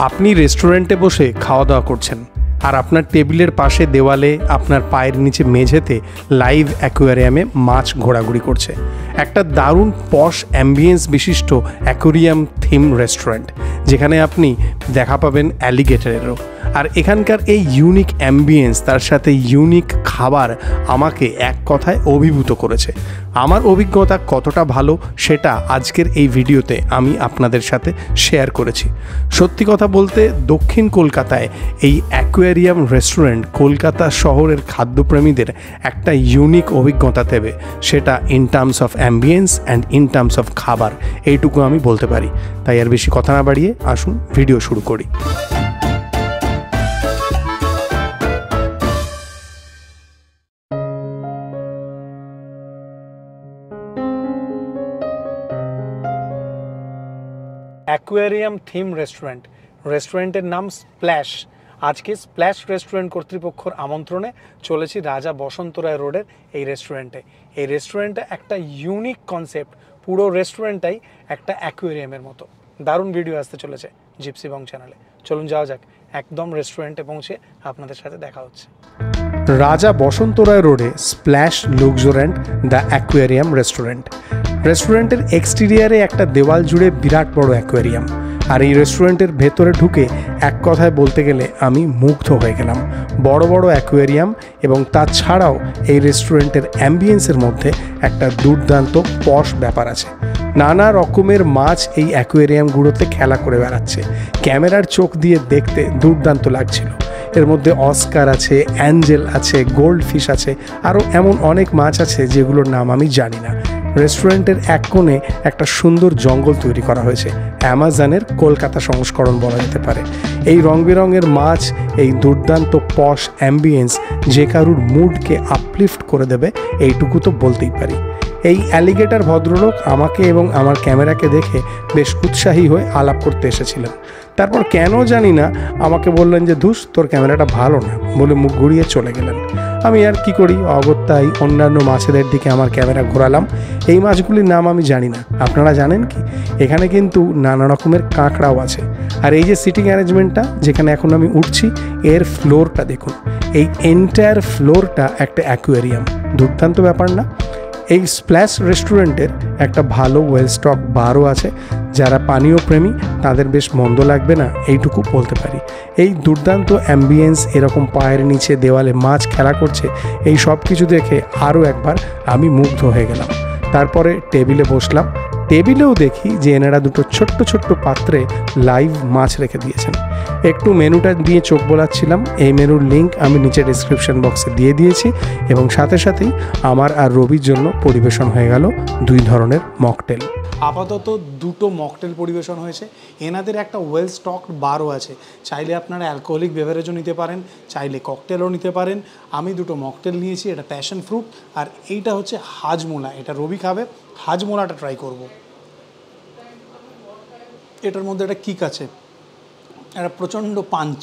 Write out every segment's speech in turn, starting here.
আপনি রেস্টুরেন্টে বসে খাওয়া দাওয়া করছেন আর আপনার টেবিলের পাশে দেওয়ালে আপনার পায়ের নিচে মেঝেতে লাইভ অ্যাকোয়ারিয়ামে মাছ ঘোরাঘুরি করছে। একটা দারুণ পশ অ্যাম্বিয়েন্স বিশিষ্ট অ্যাকোয়ারিয়াম থিম রেস্টুরেন্ট, যেখানে আপনি দেখা পাবেন অ্যালিগেটরেরও। আর এখানকার এই ইউনিক অ্যাম্বিয়েন্স তার সাথে ইউনিক খাবার আমাকে এক কথায় অভিভূত করেছে। আমার অভিজ্ঞতা কতটা ভালো সেটা আজকের এই ভিডিওতে আমি আপনাদের সাথে শেয়ার করেছি। সত্যি কথা বলতে দক্ষিণ কলকাতায় এই অ্যাকোয়ারিয়াম রেস্টুরেন্ট কলকাতা শহরের খাদ্যপ্রেমীদের একটা ইউনিক অভিজ্ঞতা দেবে, সেটা in terms of ambience and in terms of খাবার, এইটুকু আমি বলতে পারি। তাই আর বেশি কথা না বাড়িয়ে আসুন ভিডিও শুরু করি। অ্যাকোয়ারিয়াম থিম রেস্টুরেন্টের নাম স্প্ল্যাশ। আজকে স্প্ল্যাশ রেস্টুরেন্ট কর্তৃপক্ষর আমন্ত্রণে চলেছি রাজা বসন্ত রায় রোডের এই রেস্টুরেন্টে। এই রেস্টুরেন্টে একটা ইউনিক কনসেপ্ট, পুরো রেস্টুরেন্টটাই একটা অ্যাকোয়ারিয়ামের মতো। দারুণ ভিডিও আসতে চলেছে জিপসি বং চ্যানেলে। চলুন যাওয়া যাক, একদম রেস্টুরেন্টে পৌঁছে আপনাদের সাথে দেখা হচ্ছে। রাজা বসন্ত রায় রোডে স্প্ল্যাশ লুক্সুরেন্ট দ্য অ্যাকোয়ারিয়াম রেস্টুরেন্টের এক্সটেরিয়ারে একটা দেওয়াল জুড়ে বিরাট বড় অ্যাকোয়ারিয়াম। আর এই রেস্টুরেন্টের ভেতরে ঢুকে এক কথায় বলতে গেলে আমি মুগ্ধ হয়ে গেলাম। বড় বড় অ্যাকোয়ারিয়াম এবং তাছাড়াও এই রেস্টুরেন্টের অ্যাম্বিয়েন্সের মধ্যে একটা দুর্দান্ত পশ ব্যাপার আছে। নানা রকমের মাছ এই অ্যাকোয়ারিয়ামগুলোতে খেলা করে বেড়াচ্ছে। ক্যামেরার চোখ দিয়ে দেখতে দুর্দান্ত লাগছিল। এর মধ্যে অস্কার আছে, অ্যাঞ্জেল আছে, গোল্ড ফিশ আছে, আরও এমন অনেক মাছ আছে যেগুলোর নাম আমি জানি না। রেস্টুরেন্টের এক কোণে একটা সুন্দর জঙ্গল তৈরি করা হয়েছে, অ্যামাজনের কলকাতা সংস্করণ বলা যেতে পারে। এই রং বেরঙের মাছ, এই দুর্দান্ত পশ অ্যাম্বিয়েন্স যে কারুর মুডকে আপলিফট করে দেবে এইটুকু তো বলতেই পারি। এই অ্যালিগেটর ভদ্রলোক আমাকে এবং আমার ক্যামেরাকে দেখে বেশ উৎসাহী হয়ে আলাপ করতে এসেছিলেন। তারপর কেন জানি না আমাকে বললেন যে ধুস, তোর ক্যামেরাটা ভালো না বলে মুখ ঘুরিয়ে চলে গেলেন। আমি আর কি করি, অগত্যাই অন্যান্য মাছেদের দিকে আমার ক্যামেরা ঘোরালাম। এই মাছগুলির নাম আমি জানি না, আপনারা জানেন কি? এখানে কিন্তু নানা রকমের কাঁকড়াও আছে। আর এই যে সিটিং অ্যারেঞ্জমেন্টটা যেখানে এখন আমি উঠছি, এর ফ্লোরটা দেখুন। এই এন্টায়ার ফ্লোরটা একটা অ্যাকোয়ারিয়াম। দুর্দান্ত ব্যাপার না? এই স্প্ল্যাশ রেস্টুরেন্টের একটা ভালো ওয়েল স্টক বারও আছে। যারা পানীয় প্রেমী তাদের বেশ মন্দ লাগবে না এইটুকু বলতে পারি। এই দুর্দান্ত অ্যাম্বিয়েন্স, এরকম পায়ের নিচে দেওয়ালে মাছ খেলা করছে, এই সব কিছু দেখে আরও একবার আমি মুগ্ধ হয়ে গেলাম। তারপরে টেবিলে বসলাম। টেবিলেও দেখি যে এনারা দুটো ছোট্ট ছোট্ট পাত্রে লাইভ মাছ রেখে দিয়েছেন। একটু মেনুটা দিয়ে চোখ বোলাচ্ছিলাম। এই মেনুর লিঙ্ক আমি নিচে ডিসক্রিপশন বক্সে দিয়ে দিয়েছি এবং সাথে সাথেই আমার আর রবির জন্য পরিবেশন হয়ে গেল 2 ধরনের মকটেল। আপাতত 2টো মকটেল পরিবেশন হয়েছে। এনাদের একটা ওয়েল স্টকড বারও আছে। চাইলে আপনারা অ্যালকোহলিক বেভারেজও নিতে পারেন, চাইলে ককটেলও নিতে পারেন। আমি 2টো মকটেল নিয়েছি, এটা প্যাশন ফ্রুট আর এইটা হচ্ছে হাজমোলা। এটা রবি খাবে। হাজমোলাটা ট্রাই করব। এটার মধ্যে একটা কিক আছে, একটা প্রচণ্ড পাঞ্চ,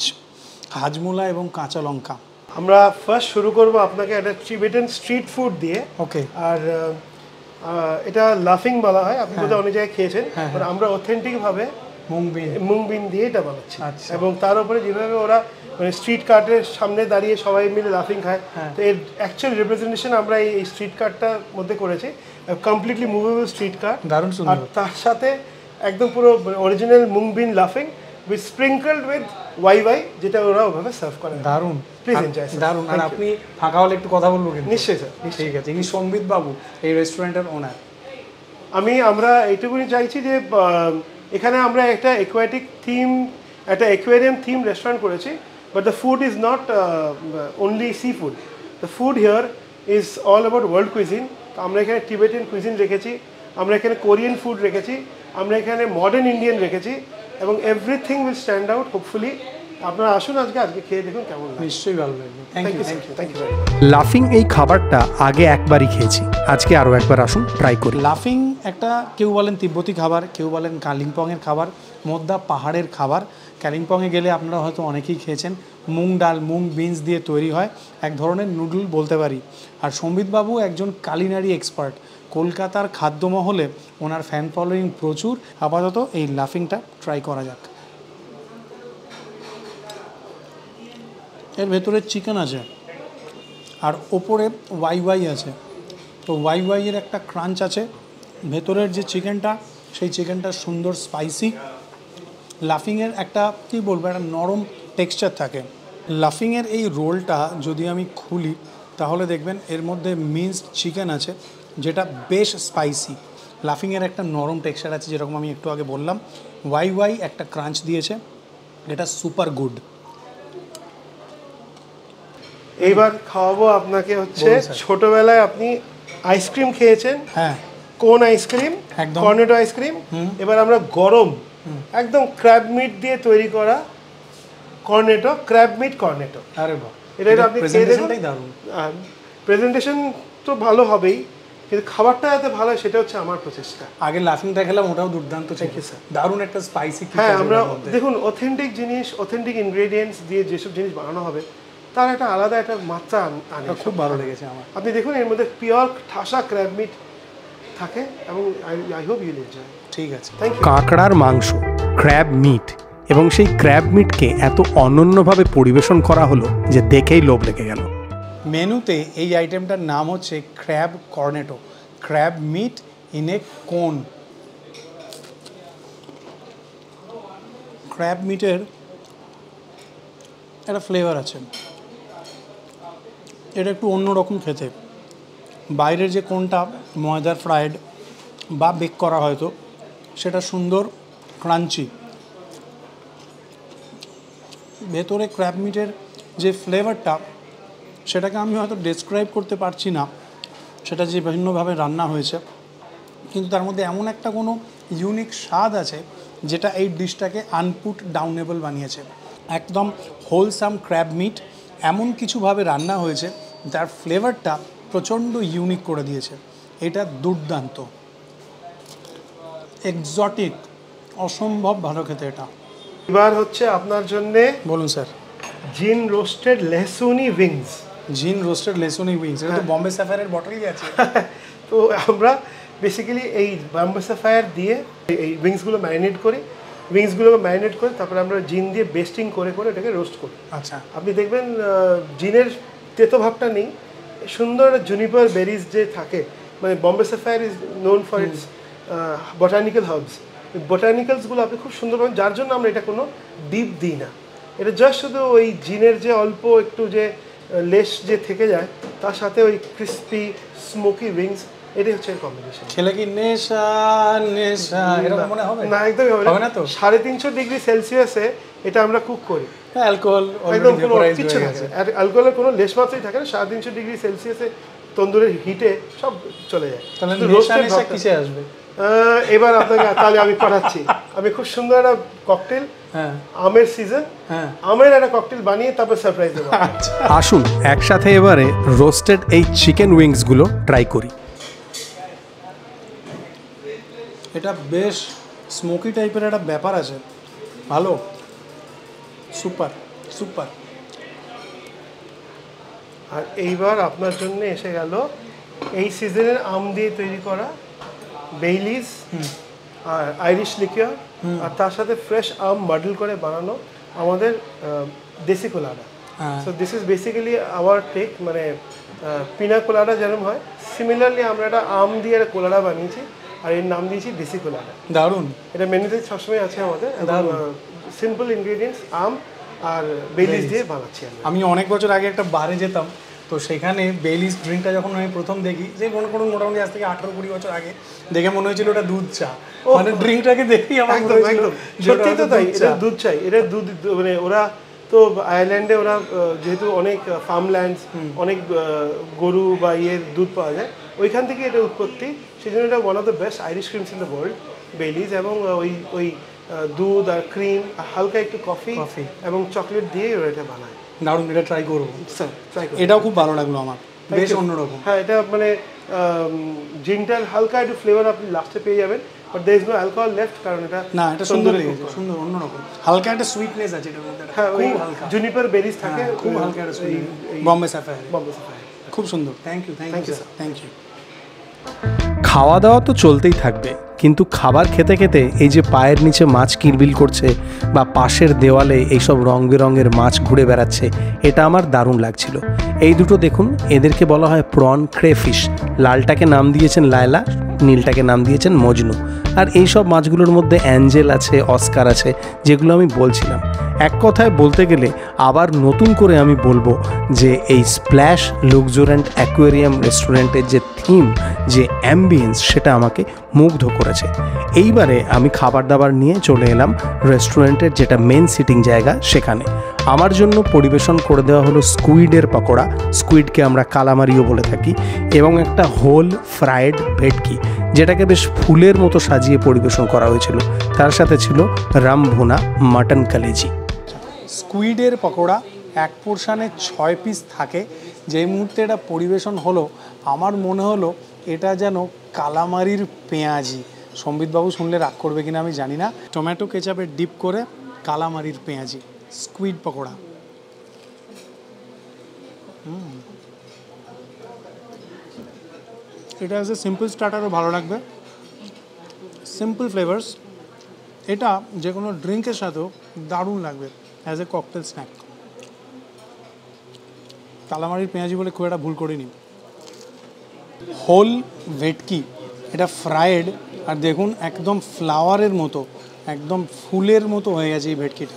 হাজমোলা এবং কাঁচা লঙ্কা। আমরা ফার্স্ট শুরু করব আপনাকে একটা টিবেটান স্ট্রিট ফুড দিয়ে। ওকে। আর এটা লাফিং বলা হয়, আপনি বোধহয় অনেক জায়গায় খেয়েছেন। আমরা অথেন্টিক ভাবে মুং বিন দিয়ে এটা বানাচ্ছি। এবং তার উপরে যেভাবে ওরা মানে স্ট্রিট কার্টের সামনে দাঁড়িয়ে সবাই মিলে লাফিং খায়, তো এর অ্যাকচুয়াল রিপ্রেজেন্টেশন আমরা এই স্ট্রিট কার্টটার মধ্যে করেছি। কমপ্লিটলি মুভেবল স্ট্রিট কার্ট, দারুণ সুন্দর। আর তার সাথে একদম পুরো অরিজিনাল মুং বিন লাফিং উইথ স্প্রিঙ্কলড উইথ ওয়াই, যেটা ওরা ওভাবে সার্ভ করে। দারুণ, প্লিজ এনজয়। দারুণ। আর আপনি ফাঁকা হলে একটু কথা বলবো কিন্তু? নিশ্চয়ই স্যার, ঠিক আছে। ইনি সম্বিত বাবু, এই রেস্টুরেন্টের ওনার। আমরা এইটুকুনি চাইছি যে এখানে আমরা একটা অ্যাকোয়ারিয়াম থিম রেস্টুরেন্ট করেছি, but the food is not only sea food. The food here is all about world cuisine. তো আমরা এখানে টিবেটান কুইজিন রেখেছি, আমরা এখানে কোরিয়ান ফুড রেখেছি, আমরা এখানে মডার্ন ইন্ডিয়ান রেখেছি, এবং everything will stand out hopefully. আপনারা আসুন আজকে খেয়ে দেখুন কেমন। নিশ্চয়ই ভালো লাগবে। Thank you. লাফিং এই খাবারটা আগে একবারই খেয়েছি, আজকে আরও একবার আসুন ট্রাই করি। লাফিং একটা, কেউ বলেন তিব্বতি খাবার, কেউ বলেন কালিম্পংয়ের খাবার, মধ্যা পাহাড়ের খাবার। কালিম্পংয়ে গেলে আপনারা হয়তো অনেকেই খেয়েছেন। মুগ ডাল, মুগ বিনস দিয়ে তৈরি হয়, এক ধরনের নুডল বলতে পারি। আর সম্বিতবাবু একজন কালিনারি এক্সপার্ট। কলকাতার খাদ্যমহলে ওনার ফ্যান ফলোয়িং প্রচুর। আপাতত এই লাফিংটা ট্রাই করা যাক। এর ভেতরে চিকেন আছে আর ওপরে ওয়াই ওয়াই আছে, তো ওয়াই ওয়াইয়ের একটা ক্রাঞ্চ আছে, ভেতরের যে চিকেনটা সেই চিকেনটা সুন্দর স্পাইসি, লাফিংয়ের একটা কী বলবো একটা নরম টেক্সচার থাকে। লাফিংয়ের এই রোলটা যদি আমি খুলি তাহলে দেখবেন এর মধ্যে মিন্সড চিকেন আছে যেটা বেশ স্পাইসি, লাফিংয়ের একটা নরম টেক্সচার আছে যেরকম আমি একটু আগে বললাম, ওয়াই ওয়াই একটা ক্রাঞ্চ দিয়েছে, এটা সুপার গুড। এইবার খাওয়াবো আপনাকে হচ্ছে ছোটবেলায় আপনি আইসক্রিম খেয়েছেন, হ্যাঁ কোন আইসক্রিম, একদম কর্নেটো আইসক্রিম। এবার আমরা গরম একদম ক্র্যাব মিট দিয়ে তৈরি করা কর্নেটো, ক্র্যাব মিট কর্নেটো। আরে বাহ, এটা আপনি খেয়ে দেখুন। দারুণ, প্রেজেন্টেশন তো ভালো হবেই, কিন্তু খাবারটা যাতে ভালো হয় সেটা হচ্ছে আমার প্রচেষ্টা। আগে লাফিংটা খেলাম, ওটাও দুর্দান্ত ছিল, দারুণ একটা স্পাইসি। হ্যাঁ, আমরা দেখুন অথেন্টিক জিনিস, অথেন্টিক ইনগ্রেডিয়েন্টস দিয়ে যেসব জিনিস বানানো হবে তার একটা আলাদা একটা মাত্রা আনে, খুব ভালো লেগেছে আমার। আপনি দেখুন এর মধ্যে পিওর ঠাসা ক্র্যাব মিট থাকে এবং আই হোপ ইউল এনজয়। ঠিক আছে, থ্যাংক ইউ। কাঁকড়ার মাংস, ক্র্যাব মিট, এবং সেই ক্র্যাব মিটকে এত অনন্যভাবে পরিবেশন করা হলো যে দেখেই লোভ লেগে গেল। মেনুতে এই আইটেমটার নাম হচ্ছে crab cornetto, crab meat in a cone. Crab মিটের একটা ফ্লেভার আছে, এটা একটু অন্যরকম খেতে। বাইরের যে কোনটা ময়দার ফ্রাইড বা বেক করা হয়তো সেটা সুন্দর ক্রাঞ্চি, ভেতরে ক্র্যাব মিটের যে ফ্লেভারটা সেটাকে আমি হয়তো ডেসক্রাইব করতে পারছি না, সেটা যে বিভিন্নভাবে রান্না হয়েছে, কিন্তু তার মধ্যে এমন একটা কোনো ইউনিক স্বাদ আছে যেটা এই ডিশটাকে আনপুট ডাউনেবল বানিয়েছে। একদম হোলসাম ক্র্যাব মিট এমন কিছুভাবে রান্না হয়েছে যার ফ্লেভারটা প্রচণ্ড ইউনিক করে দিয়েছে, এটা দুর্দান্ত, এক্সোটিক, অসম্ভব ভালো খেতে এটা। এবার হচ্ছে আপনার জন্যে, বলুন স্যার। জিন রোস্টেড লেসুনি উইংস। জিন রোস্টেড লেসুনি উইংস, এটা তো বম্বে স্যাফায়ারের বটলই আছে। তো আমরা বেসিক্যালি এই বম্বে স্যাফায়ার দিয়ে এই উইংসগুলো ম্যারিনেট করি, উইংসগুলোকে ম্যারিনেট করে তারপরে আমরা জিন দিয়ে বেস্টিং করে করে এটাকে রোস্ট করি। আচ্ছা, আপনি দেখবেন জিনের তেতো ভাবটা নেই, সুন্দর জুনিপার বেরিজ যে থাকে, মানে Bombay sapphire is known for its botanical herbs, বোটানিক্যালসগুলো আপনি খুব সুন্দর পাবেন, যার জন্য আমরা এটা কোনো ডিপ দিই না, এটা জাস্ট শুধু ওই জিনের যে অল্প একটু যে লেশ যে থেকে যায় তার সাথে ওই ক্রিস্পি স্মোকি উইংস, এটাই হচ্ছে এর কম্বিনেশন। খেলে কি নেশা নেশা এরকম মনে হবে না, একদমই হবে না তো। 350 ডিগ্রি সেলসিয়াসে এটা আমরা কুক করি, অ্যালকোহল একদম কোনো কিছু থাকে, আর অ্যালকোহলের কোনো লেশ মাত্রাই থাকে না, 350 ডিগ্রি সেলসিয়াসে তন্দুরের হিটে সব চলে যায়। তাহলে নেশা নেশা কিসে আসবে? এবার আপনাকে তাহলে আমি পাঠাচ্ছি, আমি খুব সুন্দর একটা ককটেল, আমের সিজন, আমের একটা ককটেল বানিয়ে তারপর সারপ্রাইজ দেবো। আসুন একসাথে এবারে রোস্টেড এই চিকেন উইংসগুলো ট্রাই করি। এটা বেশ স্মোকি টাইপের একটা ব্যাপার আছে, ভালো, সুপার সুপার। আর এইবার আপনার জন্য এসে গেল এই সিজনের আম দিয়ে তৈরি করা বেইলিস আর আইরিশ লিকিউর, আর তার সাথে ফ্রেশ আম মাডল করে বানানো আমাদের দেশি colada. So this is basically our take, মানে পিনা কোলাডা যেরকম হয় সিমিলারলি আমরা একটা আম দিয়ে একটা কোলাডা বানিয়েছি, আর এর নাম দিয়েছি দেশি কোলাডা। দারুণ, এটা মেনুতে সবসময় আছে আমাদের, সিম্পল ইনগ্রেডিয়েন্টস আম আর বেইলিস দিয়ে বানাচ্ছি। আমি অনেক বছর আগে একটা বারে যেতাম, তো সেখানে বেইলিস ড্রিঙ্কটা যখন আমি প্রথম দেখি, যে মনে করুন মোটামুটি আজ থেকে 18-20 বছর আগে, দেখে মনে হয়েছিল ওটা দুধ চা, মানে ড্রিঙ্কটাকে দেখেই আমার মনে হয়েছিল সত্যি তো তাই, এটা দুধ চাই, এটা দুধ, মানে ওরা তো আয়ারল্যান্ডে ওরা যেহেতু অনেক ফার্মল্যান্ডস, অনেক গরু বা ইয়ের দুধ পাওয়া যায়, ওইখান থেকে এটা উৎপত্তি, সেই জন্য এটা one of the best Irish creams in the world Baileys. এবং ওই দুধ আর ক্রিম, হালকা একটু কফি এবং চকলেট দিয়ে ওরা এটা বানায়। দারুণ, এটা ট্রাই করবো স্যার, ট্রাই করুন, এটাও খুব ভালো লাগলো আমার, বেশ অন্যরকম। হ্যাঁ, এটা মানে জিনটার হালকা একটু ফ্লেভার আপনি লাস্টে পেয়ে যাবেন, but there is no alcohol left, কারণ এটা না, এটা সুন্দর লেগেছে, সুন্দর অন্যরকম, হালকা একটা সুইটনেস আছে এটার মধ্যে। হ্যাঁ, ওই জুনিপার বেরিজ থাকে, খুব হালকা একটা সুইট, বম্বে স্যাফায়ার, খুব সুন্দর। থ্যাংক ইউ, খাওয়া দাওয়া তো চলতেই থাকবে, কিন্তু খাবার খেতে খেতে এই যে পায়ের নিচে মাছ কিলবিল করছে বা পাশের দেওয়ালে এইসব রং বেরঙের মাছ ঘুরে বেড়াচ্ছে, এটা আমার দারুণ লাগছিল। এই দুটো দেখুন, এদেরকে বলা হয় প্রন ক্রেফিশ। লালটাকে নাম দিয়েছেন লায়লা, নীলটাকে নাম দিয়েছেন মজনু। আর এই সব মাছগুলোর মধ্যে অ্যাঞ্জেল আছে, অস্কার আছে, যেগুলো আমি বলছিলাম। এক কথায় বলতে গেলে আবার নতুন করে আমি বলবো যে এই স্প্ল্যাশ লুক্সুরেন্ট অ্যাকোয়ারিয়াম রেস্টুরেন্টের যে থিম, যে অ্যাম্বিয়েন্স, সেটা আমাকে মুগ্ধ করেছে। এইবারে আমি খাবার দাবার নিয়ে চলে এলাম রেস্টুরেন্টের যেটা মেন সিটিং জায়গা সেখানে। আমার জন্য পরিবেশন করে দেওয়া হলো স্কুইডের পকোড়া, স্কুইডকে আমরা কালামারিও বলে থাকি, এবং একটা হোল ফ্রায়েড ভেটকি, যেটাকে বেশ ফুলের মতো সাজিয়ে পরিবেশন করা হয়েছিল। তার সাথে ছিল রাম ভুনা মাটন কালেজি। স্কুইডের পকোড়া এক পোর্শানে 6 পিস থাকে। যেই মুহূর্তে এটা পরিবেশন হলো আমার মনে হলো এটা যেন কালামারির পেঁয়াজি। সম্বিতবাবু শুনলে রাগ করবে কিনা আমি জানি না। টমেটো কেচাপে ডিপ করে কালামারির পেঁয়াজি, স্কুইড পকোড়া। এটা অ্যাজ এ সিম্পল স্টার্টারও ভালো লাগবে, সিম্পল ফ্লেভার্স। এটা যে কোনো ড্রিঙ্কের সাথেও দারুণ লাগবে অ্যাজ এ ককটেল স্ন্যাক। কালামারির পেঁয়াজি বলে খুব একটা ভুল করিনি। হোল ভেটকি, এটা ফ্রায়েড, আর দেখুন একদম ফ্লাওয়ারের মতো, একদম ফুলের মতো হয়ে গেছে এই ভেটকিটা।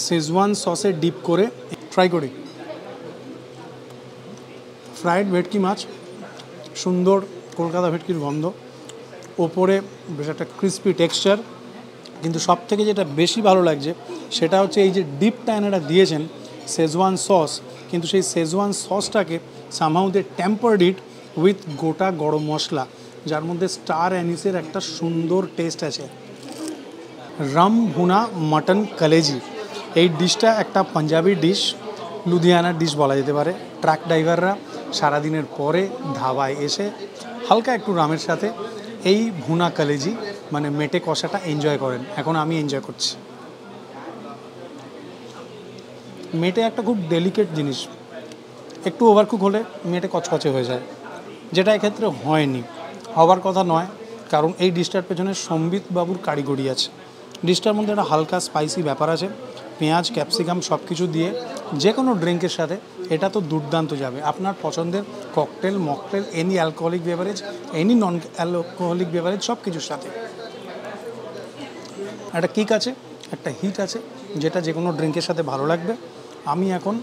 শেজওয়ান সসে ডিপ করে ট্রাই করি। ফ্রায়েড ভেটকি মাছ, সুন্দর কলকাতা ভেটকির গন্ধ, ওপরে বেশ একটা ক্রিস্পি টেক্সচার। কিন্তু সব থেকে যেটা বেশি ভালো লাগছে সেটা হচ্ছে এই যে ডিপটা এনারা দিয়েছেন শেজওয়ান সস, কিন্তু সেই শেজওয়ান সসটাকে somehow they tempered it with গোটা গরম মশলা, যার মধ্যে স্টার অ্যানিসের একটা সুন্দর টেস্ট আছে। রাম ভুনা মাটন কালেজি, এই ডিশটা একটা পাঞ্জাবি ডিশ, লুধিয়ানার ডিশ বলা যেতে পারে। ট্রাক ড্রাইভাররা সারাদিনের পরে ধাবায় এসে হালকা একটু রামের সাথে এই ভুনা কালেজি মানে মেটে কষাটা এনজয় করেন। এখন আমি এনজয় করছি। মেটে একটা খুব ডেলিকেট জিনিস, একটু ওভারকুক হলে মেটে কচকচে হয়ে যায়, যেটা এক্ষেত্রে হয়নি, হওয়ার কথা নয়, কারণ এই ডিশটার পেছনে সম্বিত বাবুর কারিগরি আছে। ডিশটার মধ্যে একটা হালকা স্পাইসি ব্যাপার আছে, পেঁয়াজ ক্যাপসিকাম সব কিছু দিয়ে যে কোনো ড্রিঙ্কের সাথে এটা তো দুর্দান্ত যাবে। আপনার পছন্দের cocktail, mocktail, any alcoholic beverage, any non alcoholic beverage সব কিছুর সাথে একটা কিক আছে, একটা হিট আছে, যেটা যে কোনো ড্রিঙ্কের সাথে ভালো লাগবে। আমি এখন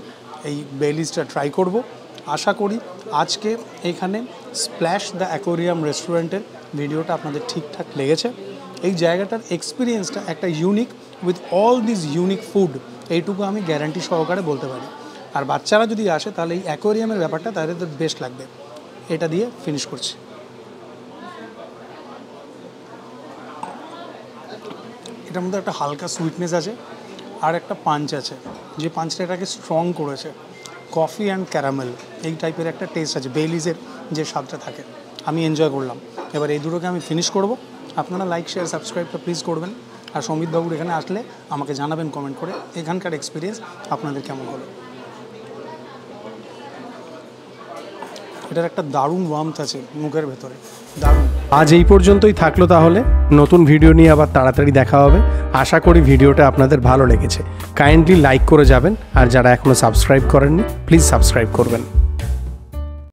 এই বেলিজটা ট্রাই করব। আশা করি আজকে এখানে স্প্ল্যাশ দ্য অ্যাকোয়ারিয়াম রেস্টুরেন্টের ভিডিওটা আপনাদের ঠিকঠাক লেগেছে। এই জায়গাটার এক্সপিরিয়েন্সটা একটা unique with all this unique food, এইটুকু আমি গ্যারান্টি সহকারে বলতে পারি। আর বাচ্চারা যদি আসে তাহলে এই অ্যাকোয়ারিয়ামের ব্যাপারটা তাদের বেস্ট লাগবে। এটা দিয়ে ফিনিশ করছি। এটার মধ্যে একটা হালকা সুইটনেস আছে আর একটা পাঞ্চ আছে, যে পাঞ্চটা এটাকে স্ট্রং করেছে। কফি অ্যান্ড ক্যারামেল এই টাইপের একটা টেস্ট আছে, বেলিজের যে স্বাদটা থাকে, আমি এনজয় করলাম। এবার এই দুটোকে আমি ফিনিশ করব। আপনারা লাইক শেয়ার সাবস্ক্রাইবটা প্লিজ করবেন। আর সম্বিতবাবুর এখানে আসলে আমাকে জানাবেন কমেন্ট করে এখানকার এক্সপিরিয়েন্স আপনাদের কেমন হলো। এটার একটা দারুণ ওয়ার্মথ আছে মুখের ভেতরে, দারুণ। আজ এই পর্যন্তই থাকলো, তাহলে নতুন ভিডিও নিয়ে আবার তাড়াতাড়ি দেখা হবে। আশা করি ভিডিওটা আপনাদের ভালো লেগেছে। কাইন্ডলি লাইক করে যাবেন, আর যারা এখনও সাবস্ক্রাইব করেননি প্লিজ সাবস্ক্রাইব করবেন।